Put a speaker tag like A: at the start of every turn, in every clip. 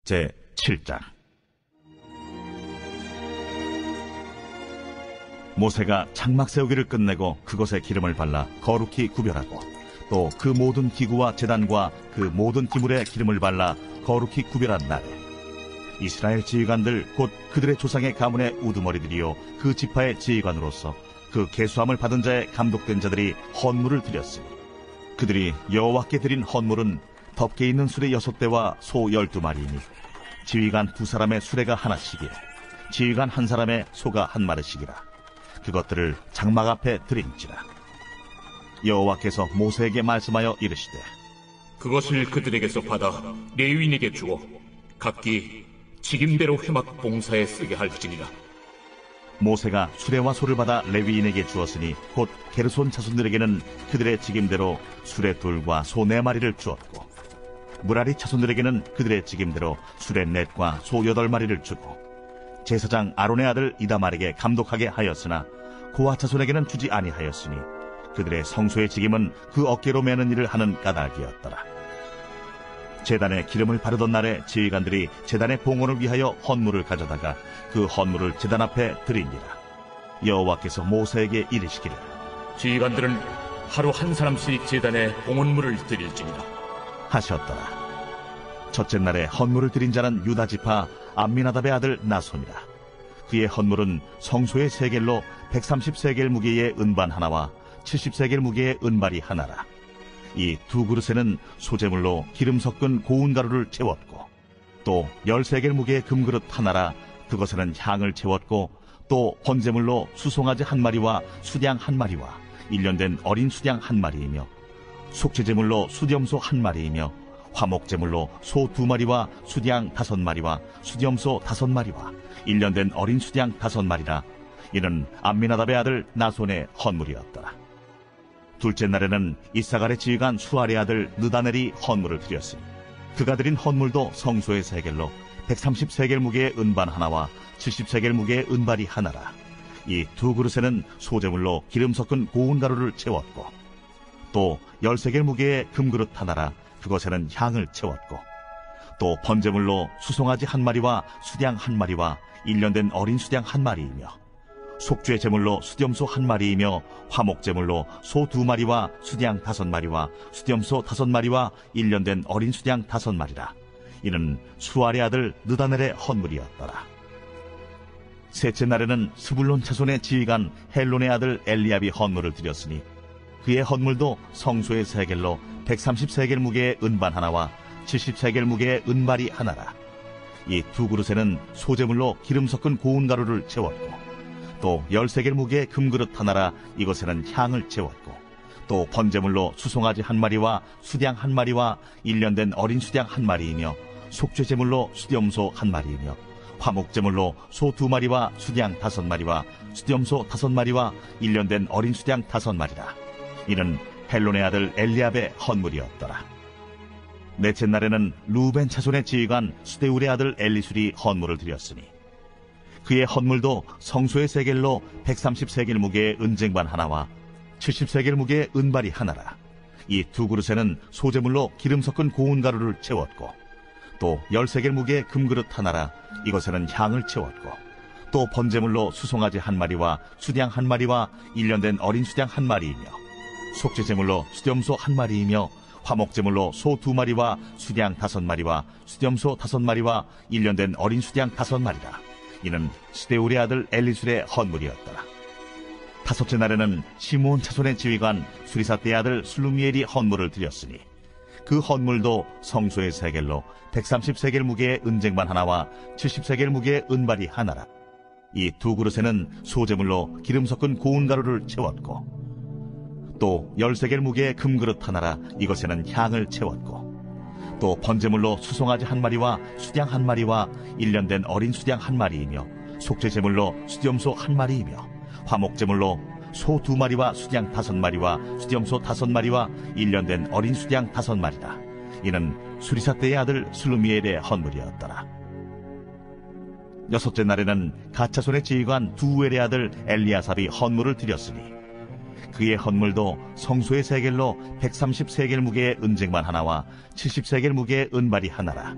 A: 제7장. 모세가 장막 세우기를 끝내고 그것에 기름을 발라 거룩히 구별하고 또 그 모든 기구와 제단과 그 모든 기물에 기름을 발라 거룩히 구별한 날에 이스라엘 지휘관들 곧 그들의 조상의 가문의 우두머리들이요 그 지파의 지휘관으로서 그 계수함을 받은 자의 감독된 자들이 헌물을 드렸으니 그들이 여호와께 드린 헌물은 덮개 있는 수레 6대와 소 12마리이니 지휘관 2사람의 수레가 하나씩이요 지휘관 1사람의 소가 1마리씩이라. 그것들을 장막 앞에 드린지라. 여호와께서 모세에게 말씀하여 이르시되
B: 그것을 그들에게서 받아 레위인에게 주어 각기 직임대로 회막 봉사에 쓰게 할지니라.
A: 모세가 수레와 소를 받아 레위인에게 주었으니 곧 게르손 자손들에게는 그들의 직임대로 수레 2과 소 4마리를 주었고 무라리 자손들에게는 그들의 직임대로 수레 4과 소 8마리를 주고 제사장 아론의 아들 이다말에게 감독하게 하였으나 고아 자손에게는 주지 아니하였으니 그들의 성소의 직임은 그 어깨로 매는 일을 하는 까닭이었더라. 제단에 기름을 바르던 날에 지휘관들이 제단의 봉헌을 위하여 헌물을 가져다가 그 헌물을 제단 앞에 드리니라. 여호와께서 모세에게 이르시기를
B: 지휘관들은 하루 1사람씩 제단에 봉헌물을 드릴지니라
A: 하셨더라. 첫째 날에 헌물을 드린 자는 유다 지파 암미나답의 아들 나손이라. 그의 헌물은 성소의 세겔로 130세겔 무게의 은반 하나와 70세겔 무게의 은발이 하나라. 이 2그릇에는 소재물로 기름 섞은 고운 가루를 채웠고 또 10세겔 무게의 금그릇 하나라. 그것에는 향을 채웠고 또 번제물로 수송아지 1마리와 수양 1마리와 1년 된 어린 수양 1마리이며 속죄제물로 수염소 1마리이며 화목제물로 소 2마리와 수양 5마리와 수염소 5마리와 1년 된 어린 수양 5마리라. 이는 암미나답의 아들 나손의 헌물이었더라. 둘째 날에는 이사갈의 지휘관 수알의 아들 느다넬이 헌물을 드렸으니 그가 드린 헌물도 성소의 세겔로 130세겔 무게의 은반 하나와 70세겔 무게의 은발이 하나라. 이 2그릇에는 소재물로 기름 섞은 고운 가루를 채웠고 또 10세겔 무게의 금그릇 하나라. 그것에는 향을 채웠고 또 번제물로 수송아지 1마리와 수양 1마리와 1년 된 어린 수양 1마리이며 속죄 제물로 수염소 1마리이며 화목제물로 소 2마리와 수양 5마리와 수염소 5마리와 1년 된 어린 수양 5마리라. 이는 수알의 아들 느다넬의 헌물이었더라. 셋째 날에는 스불론 자손의 지휘관 헬론의 아들 엘리압이 헌물을 드렸으니 그의 헌물도 성소의 세겔로 130세겔 무게의 은반 하나와 70세겔 무게의 은발이 하나라. 이 2그릇에는 소재물로 기름 섞은 고운 가루를 채웠고 또 10세겔 무게의 금그릇 하나라. 이것에는 향을 채웠고 또 번제물로 수송아지 1마리와 수양 1마리와 1년 된 어린 수양 1마리이며 속죄제물로 수염소 1마리이며 화목제물로 소 2마리와 수양 5마리와 수염소 5마리와 1년 된 어린 수양 5마리라. 이는 헬론의 아들 엘리압의 헌물이었더라. 넷째 날에는 루벤 자손의 지휘관 수데울의 아들 엘리술이 헌물을 드렸으니 그의 헌물도 성소의 세겔로 130세겔 무게의 은쟁반 하나와 70세겔 무게의 은발이 하나라. 이 2그릇에는 소재물로 기름 섞은 고운 가루를 채웠고 또 10세겔 무게의 금그릇 하나라. 이것에는 향을 채웠고 또 번제물로 수송아지 1마리와 수양 1마리와 1년 된 어린 수양 1마리이며 속죄제물로 수염소 1마리이며 화목제물로 소 2마리와 수양 5마리와 수염소 5마리와 1년 된 어린 수양 5마리라. 이는 스데울의 아들 엘리술의 헌물이었더라. 다섯째 날에는 시므온 자손의 지휘관 수리사떼의 아들 슬루미엘이 헌물을 드렸으니 그 헌물도 성소의 세겔로 130세겔 무게의 은쟁반 하나와 70세겔 무게의 은발이 하나라. 이 2그릇에는 소재물로 기름 섞은 고운 가루를 채웠고 또 10세겔 무게의 금그릇 하나라. 이것에는 향을 채웠고 또 번제물로 수송아지 1마리와 수양 1마리와 1년 된 어린 수양 1마리이며 속죄제물로 수염소 1마리이며 화목제물로 소 2마리와 수양 5마리와 수염소 5마리와 1년 된 어린 수양 5마리라. 이는 수리사떼의 아들 슬루미엘의 헌물이었더라. 여섯째 날에는 갓자손의 지휘관 두우엘의 아들 엘리아삽이 헌물을 드렸으니 그의 헌물도 성소의 세겔로 130세겔 무게의 은쟁반 하나와 70세겔 무게의 은발이 하나라.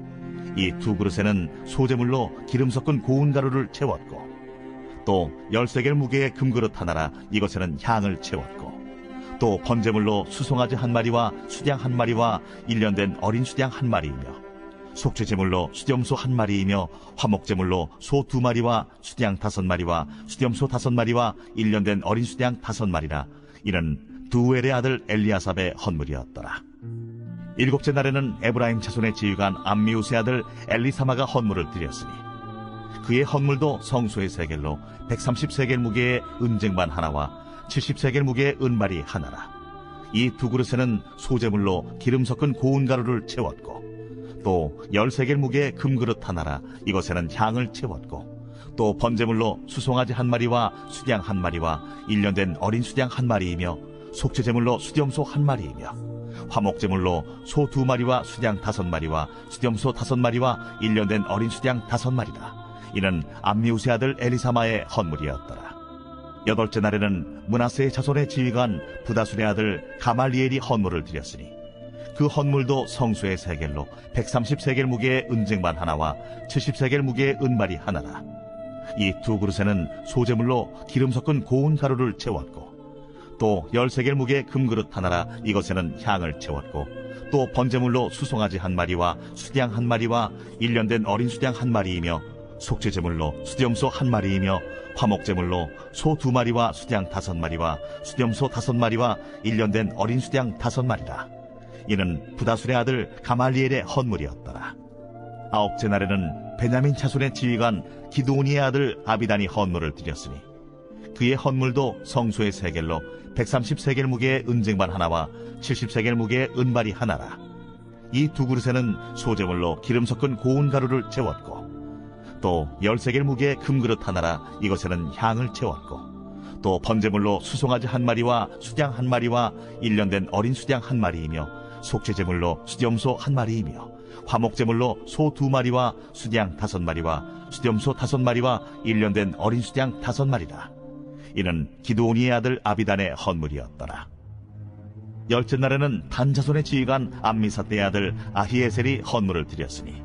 A: 이 두 그릇에는 소재물로 기름 섞은 고운 가루를 채웠고, 또 13개를 무게의 금그릇 하나라 이것에는 향을 채웠고, 또 번제물로 수송아지 한 마리와 수양 한 마리와 1년 된 어린 수양 한 마리이며, 속죄제물로 수염소 한 마리이며, 화목제물로 소 2마리와 수양 5마리와 수염소 5마리와 1년 된 어린 수양 5마리라. 이는 두엘의 아들 엘리아삽의 헌물이었더라. 7째 날에는 에브라임 자손의 지휘관 암미우스의 아들 엘리사마가 헌물을 드렸으니, 그의 헌물도 성소의 세겔로 130세겔 무게의 은쟁반 하나와 70세겔 무게의 은발이 하나라. 이 두 그릇에는 소재물로 기름 섞은 고운 가루를 채웠고, 또 13개를 무게의 금그릇 하나라 이것에는 향을 채웠고, 또 번제물로 수송아지 한 마리와 수양 한 마리와 1년 된 어린 수양 한 마리이며, 속죄제물로 수염소 한 마리이며, 화목제물로 소 2마리와 수양 5마리와 수염소 5마리와 1년 된 어린 수양 5마리라. 이는 암미우스의 아들 엘리사마의 헌물이었더라. 8째 날에는 므낫세의 자손의 지휘관 부다술의 아들 가말리엘이 헌물을 드렸으니, 그 헌물도 성소의 세겔로 130세겔 무게의 은쟁반 하나와 70세겔 무게의 은발이 하나라. 이 두 그릇에는 소재물로 기름 섞은 고운 가루를 채웠고, 또 13개를 무게의 금그릇 하나라 이것에는 향을 채웠고, 또 번제물로 수송아지 한 마리와 수양 한 마리와 1년 된 어린 수양 한 마리이며, 속죄제물로 수염소 한 마리이며, 화목제물로 소 2마리와 수양 5마리와 수염소 5마리와 1년 된 어린 수양 5마리라. 이는 부다술의 아들 가말리엘의 헌물이었더라. 9째 날에는 베냐민 자손의 지휘관 기드오니의 아들 아비단이 헌물을 드렸으니, 그의 헌물도 성소의 세겔로 130세겔 무게의 은쟁반 하나와 70세겔 무게의 은발이 하나라. 이 두 그릇에는 소재물로 기름 섞은 고운 가루를 채웠고, 또 13개를 무게의 금그릇 하나라 이것에는 향을 채웠고, 또 번제물로 수송아지 한 마리와 수양 한 마리와 1년 된 어린 수양 한 마리이며, 속죄제물로 수염소 한 마리이며, 화목제물로 소 2마리와 수양 5마리와 수염소 5마리와 1년 된 어린 수양 5마리라. 이는 기드오니의 아들 아비단의 헌물이었더라. 10째 날에는 단 자손의 지휘관 암미사대의 아들 아히에셀이 헌물을 드렸으니,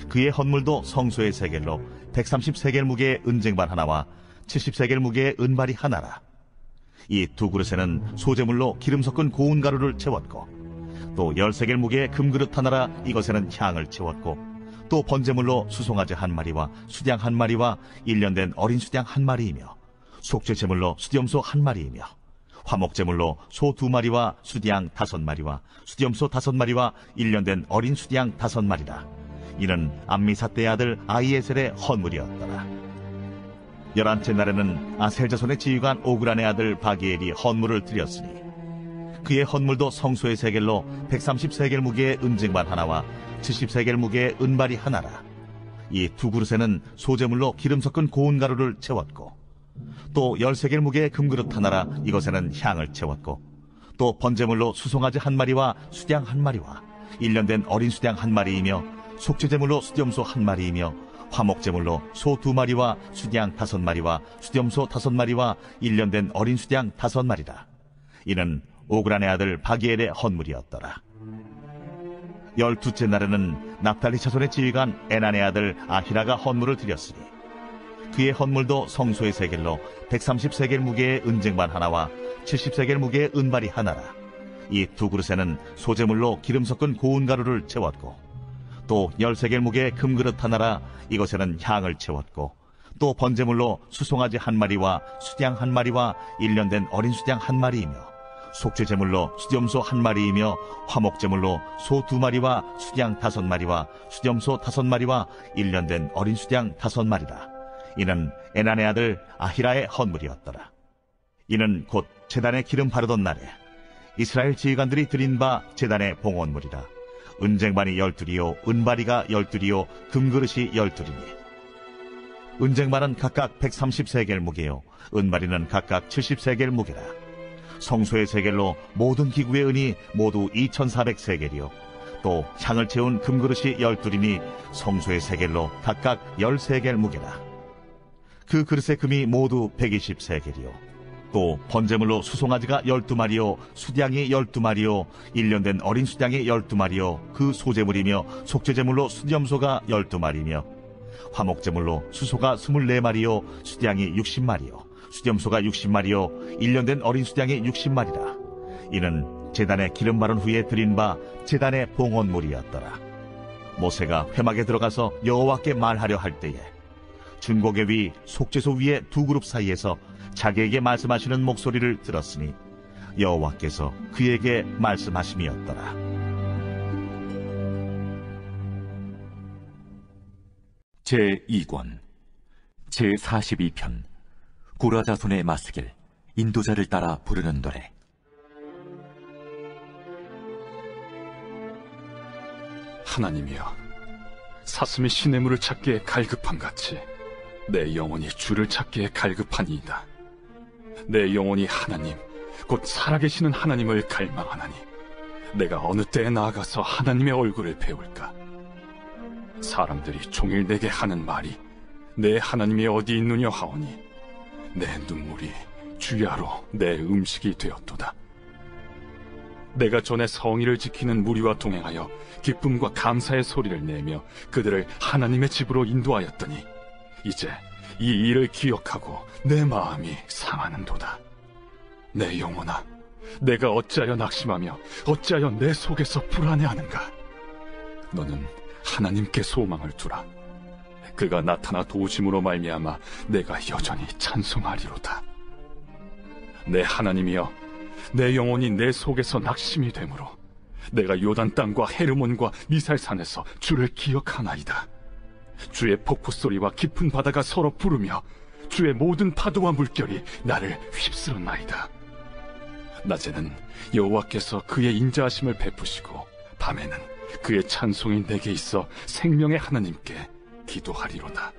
A: 그의 헌물도 성소의 세겔로 130세겔 무게의 은쟁반 하나와 70세겔 무게의 은발이 하나라. 이 두 그릇에는 소재물로 기름 섞은 고운 가루를 채웠고, 또 13개를 무게의 금그릇 하나라 이것에는 향을 채웠고, 또 번제물로 수송아지 한 마리와 수양 한 마리와 1년 된 어린 수양 한 마리이며, 속죄제물로 수염소 한 마리이며, 화목제물로 소 2마리와 수양 5마리와 수염소 5마리와 1년 된 어린 수양 5마리라. 이는 암미사대의 아들 아히에셀의 헌물이었더라. 11째 날에는 아셀 자손의 지휘관 오그란의 아들 바기엘이 헌물을 드렸으니, 그의 헌물도 성소의 세겔로 130세겔 무게의 은쟁반 하나와 70세겔 무게의 은발이 하나라. 이 두 그릇에는 소재물로 기름 섞은 고운 가루를 채웠고, 또 13개를 무게의 금그릇 하나라 이것에는 향을 채웠고, 또 번제물로 수송아지 한 마리와 수양 한 마리와 1년 된 어린 수양 한 마리이며, 속죄제물로 수염소 한 마리이며, 화목제물로 소 2마리와 수양 5마리와 수염소 5마리와 1년 된 어린 수양 5마리라. 이는 오그란의 아들 바기엘의 헌물이었더라. 12째 날에는 납달리 자손의 지휘관 에난의 아들 아히라가 헌물을 드렸으니, 그의 헌물도 성소의 세겔로 130세겔 무게의 은쟁반 하나와 70세겔 무게의 은발이 하나라. 이 두 그릇에는 소재물로 기름 섞은 고운 가루를 채웠고, 또 13개를 무게의 금그릇 하나라 이것에는 향을 채웠고, 또 번제물로 수송아지 한 마리와 수양 한 마리와 1년 된 어린 수양 한 마리이며, 속죄제물로 수염소 한 마리이며, 화목제물로 소 2마리와 수양 5마리와 수염소 5마리와 1년 된 어린 수양 5마리라. 이는 에난의 아들 아히라의 헌물이었더라. 이는 곧 제단에 기름 바르던 날에 이스라엘 지휘관들이 드린 바 제단의 봉헌물이라. 은쟁반이 12이요 은바리가 12이요 금그릇이 12이니, 은쟁반은 각각 130세겔 무게요 은바리는 각각 70세겔 무게라. 성소의 세겔로 모든 기구의 은이 모두 2400세겔이요 또 향을 채운 금그릇이 12이니 성소의 세겔로 각각 10세겔 무게라. 그 그릇의 금이 모두 120세겔이요 또 번제물로 수송아지가 12마리요 수양이 12마리요 1년 된 어린 수양이 12마리요 그 소제물이며 속죄제물로 수염소가 12마리며 화목제물로 수소가 24마리요 수양이 60마리요 수염소가 60마리요 1년 된 어린 수양이 60마리라. 이는 제단에 기름 바른 후에 드린 바 제단의 봉헌물이었더라. 모세가 회막에 들어가서 여호와께 말하려 할 때에 증거계 위 속죄소 위에 두 그룹 사이에서 자기에게 말씀하시는 목소리를 들었으니 여호와께서 그에게 말씀하심이었더라.
C: 제2권 제42편 고라 자손의 마스길 인도자를 따라 부르는 노래.
D: 하나님이여, 사슴이 시냇물을 찾기에 갈급함같이 내 영혼이 주를 찾기에 갈급하니이다. 내 영혼이 하나님, 곧 살아계시는 하나님을 갈망하나니 내가 어느 때에 나아가서 하나님의 얼굴을 배울까? 사람들이 종일 내게 하는 말이 내 하나님이 어디 있느냐 하오니 내 눈물이 주야로 내 음식이 되었도다. 내가 전에 성의를 지키는 무리와 동행하여 기쁨과 감사의 소리를 내며 그들을 하나님의 집으로 인도하였더니 이제 이 일을 기억하고 내 마음이 상하는도다. 내 영혼아, 내가 어찌하여 낙심하며 어찌하여 내 속에서 불안해하는가? 너는 하나님께 소망을 두라. 그가 나타나 도우심으로 말미암아 내가 여전히 찬송하리로다. 내 하나님이여, 내 영혼이 내 속에서 낙심이 되므로 내가 요단 땅과 헤르몬과 미살산에서 주를 기억하나이다. 주의 폭포 소리와 깊은 바다가 서로 부르며 주의 모든 파도와 물결이 나를 휩쓸었나이다. 낮에는 여호와께서 그의 인자하심을 베푸시고 밤에는 그의 찬송이 내게 있어 생명의 하나님께 기도하리로다.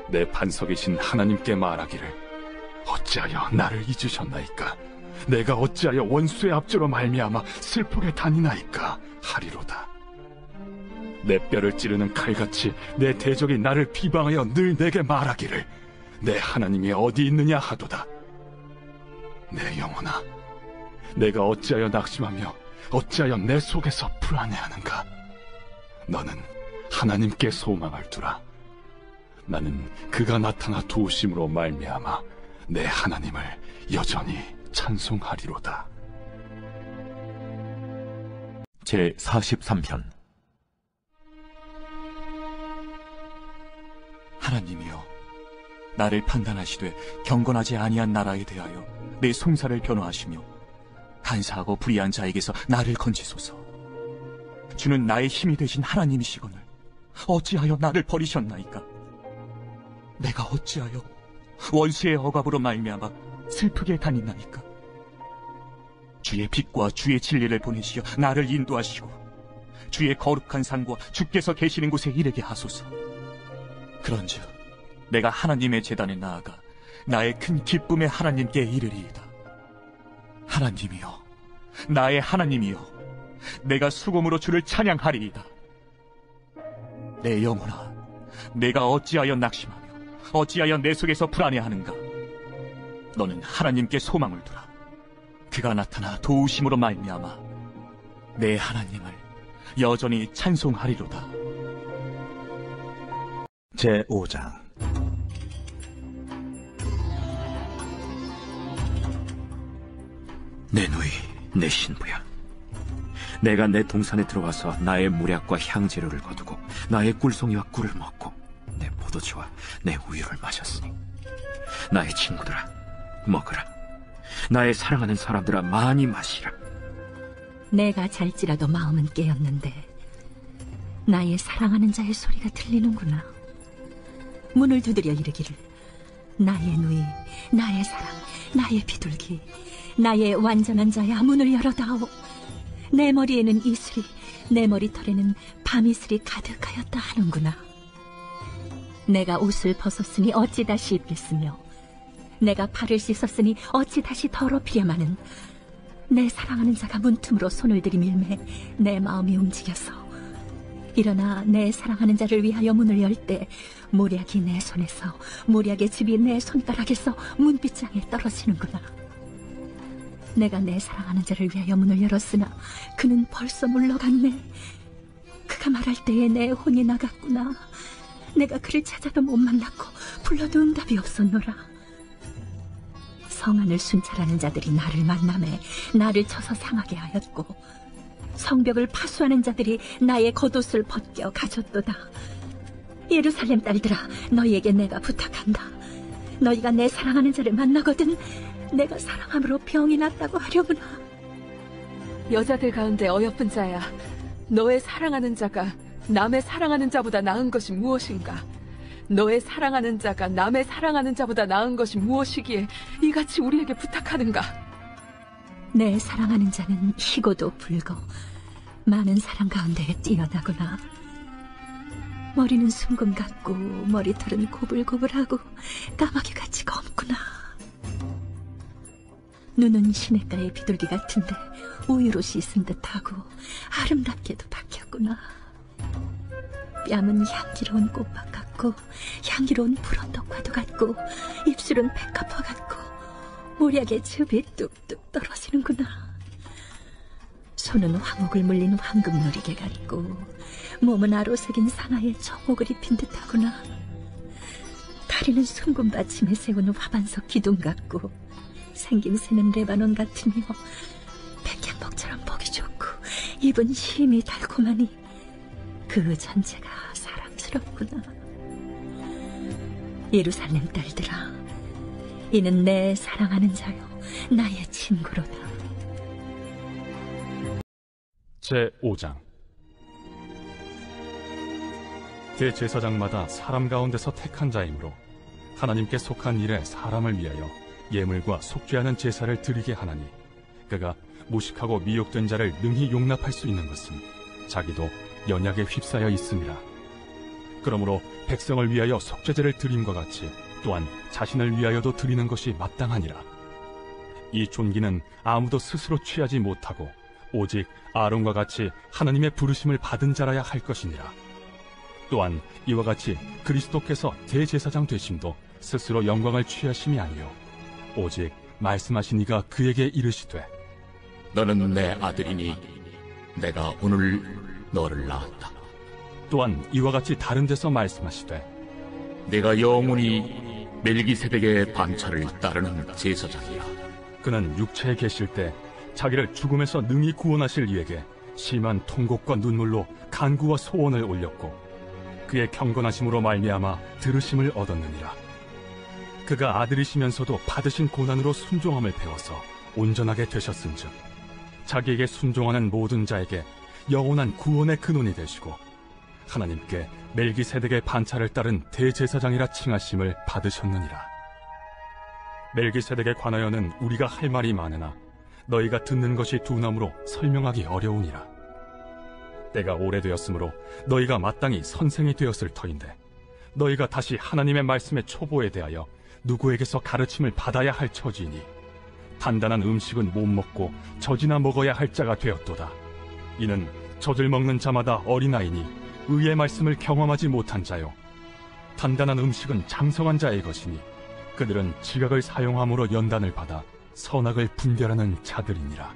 D: 내 반석이신 하나님께 말하기를 어찌하여 나를 잊으셨나이까? 내가 어찌하여 원수의 압제로 말미암아 슬프게 다니나이까? 하리로다. 내 뼈를 찌르는 칼같이 내 대적이 나를 비방하여 늘 내게 말하기를 내 하나님이 어디 있느냐 하도다. 내 영혼아, 내가 어찌하여 낙심하며 어찌하여 내 속에서 불안해하는가? 너는 하나님께 소망을 두라. 나는 그가 나타나 도우심으로 말미암아 내 하나님을 여전히 찬송하리로다.
C: 제43편
E: 하나님이여, 나를 판단하시되 경건하지 아니한 나라에 대하여 내 송사를 변호하시며 간사하고 불의한 자에게서 나를 건지소서. 주는 나의 힘이 되신 하나님이시거늘 어찌하여 나를 버리셨나이까? 내가 어찌하여 원수의 억압으로 말미암아 슬프게 다니나이까? 주의 빛과 주의 진리를 보내시어 나를 인도하시고 주의 거룩한 산과 주께서 계시는 곳에 이르게 하소서. 그런즉 내가 하나님의 제단에 나아가 나의 큰 기쁨의 하나님께 이르리이다. 하나님이여, 나의 하나님이여, 내가 수금으로 주를 찬양하리이다. 내 영혼아, 내가 어찌하여 낙심하며 어찌하여 내 속에서 불안해하는가? 너는 하나님께 소망을 두라. 그가 나타나 도우심으로 말미암아 내 하나님을 여전히 찬송하리로다.
A: 제5장
F: 내 누이, 내 신부야, 내가 내 동산에 들어가서 나의 물약과 향재료를 거두고 나의 꿀송이와 꿀을 먹고 내 포도주와 내 우유를 마셨으니 나의 친구들아, 먹으라. 나의 사랑하는 사람들아, 많이 마시라.
G: 내가 잘지라도 마음은 깨었는데 나의 사랑하는 자의 소리가 들리는구나. 문을 두드려 이르기를 나의 누이, 나의 사랑, 나의 비둘기, 나의 완전한 자야, 문을 열어다오. 내 머리에는 이슬이, 내 머리털에는 밤이슬이 가득하였다 하는구나. 내가 옷을 벗었으니 어찌 다시 입겠으며 내가 발을 씻었으니 어찌 다시 더럽히려마는 내 사랑하는 자가 문틈으로 손을 들이밀매 내 마음이 움직여서 일어나 내 사랑하는 자를 위하여 문을 열 때 모략이 내 손에서, 모략의 집이 내 손가락에서 문빗장에 떨어지는구나. 내가 내 사랑하는 자를 위하여 문을 열었으나 그는 벌써 물러갔네. 그가 말할 때에 내 혼이 나갔구나. 내가 그를 찾아도 못 만났고 불러도 응답이 없었노라. 성안을 순찰하는 자들이 나를 만나매 나를 쳐서 상하게 하였고, 성벽을 파수하는 자들이 나의 겉옷을 벗겨 가졌도다. 예루살렘 딸들아, 너희에게 내가 부탁한다. 너희가 내 사랑하는 자를 만나거든 내가 사랑함으로 병이 낫다고 하려구나.
H: 여자들 가운데 어여쁜 자야, 너의 사랑하는 자가 남의 사랑하는 자보다 나은 것이 무엇인가? 너의 사랑하는 자가 남의 사랑하는 자보다 나은 것이 무엇이기에 이같이 우리에게 부탁하는가?
G: 내 사랑하는 자는 희고도 붉어 많은 사람 가운데 뛰어나구나. 머리는 순금 같고 머리털은 고불고불하고 까마귀같이 검구나. 눈은 시냇가의 비둘기 같은데 우유로 씻은 듯하고 아름답게도 박혔구나. 뺨은 향기로운 꽃밭 같고 향기로운 푸른떡과도 같고 입술은 백합화 같고 모략의 즙이 뚝뚝 떨어지는구나. 손은 황옥을 물린 황금 누리개 같고 몸은 아로새긴 상아의 정옥을 입힌 듯하구나. 다리는 순금 받침에 세우는 화반석 기둥 같고 생김새는 레바논 같으며 백향목처럼 보기 좋고 입은 힘이 달콤하니 그 전체가 사랑스럽구나. 예루살렘 딸들아, 이는 내 사랑하는 자요 나의 친구로다.
D: 제5장. 대제사장마다 사람 가운데서 택한 자이므로 하나님께 속한 일에 사람을 위하여 예물과 속죄하는 제사를 드리게 하나니, 그가 무식하고 미혹된 자를 능히 용납할 수 있는 것은 자기도 연약에 휩싸여 있음이라. 그러므로 백성을 위하여 속죄제를 드림과 같이 또한 자신을 위하여도 드리는 것이 마땅하니라. 이 존귀는 아무도 스스로 취하지 못하고 오직 아론과 같이 하나님의 부르심을 받은 자라야 할 것이니라. 또한 이와 같이 그리스도께서 대제사장 되심도 스스로 영광을 취하심이 아니요 오직 말씀하신 이가 그에게 이르시되,
B: 너는 내 아들이니 내가 오늘 너를 낳았다.
D: 또한 이와 같이 다른 데서 말씀하시되,
B: 내가 영원히 멜기세덱의 반차를 따르는 제사장이라.
D: 그는 육체에 계실 때 자기를 죽음에서 능히 구원하실 이에게 심한 통곡과 눈물로 간구와 소원을 올렸고 그의 경건하심으로 말미암아 들으심을 얻었느니라. 그가 아들이시면서도 받으신 고난으로 순종함을 배워서 온전하게 되셨은즉 자기에게 순종하는 모든 자에게 영원한 구원의 근원이 되시고 하나님께 멜기세덱의 반차를 따른 대제사장이라 칭하심을 받으셨느니라. 멜기세덱에 관하여는 우리가 할 말이 많으나 너희가 듣는 것이 두나무로 설명하기 어려우니라. 때가 오래되었으므로 너희가 마땅히 선생이 되었을 터인데 너희가 다시 하나님의 말씀의 초보에 대하여 누구에게서 가르침을 받아야 할 처지이니 단단한 음식은 못 먹고 젖이나 먹어야 할 자가 되었도다. 이는 젖을 먹는 자마다 어린아이니 의의 말씀을 경험하지 못한 자요 단단한 음식은 장성한 자의 것이니 그들은 지각을 사용함으로 연단을 받아 선악을 분별하는 자들이니라.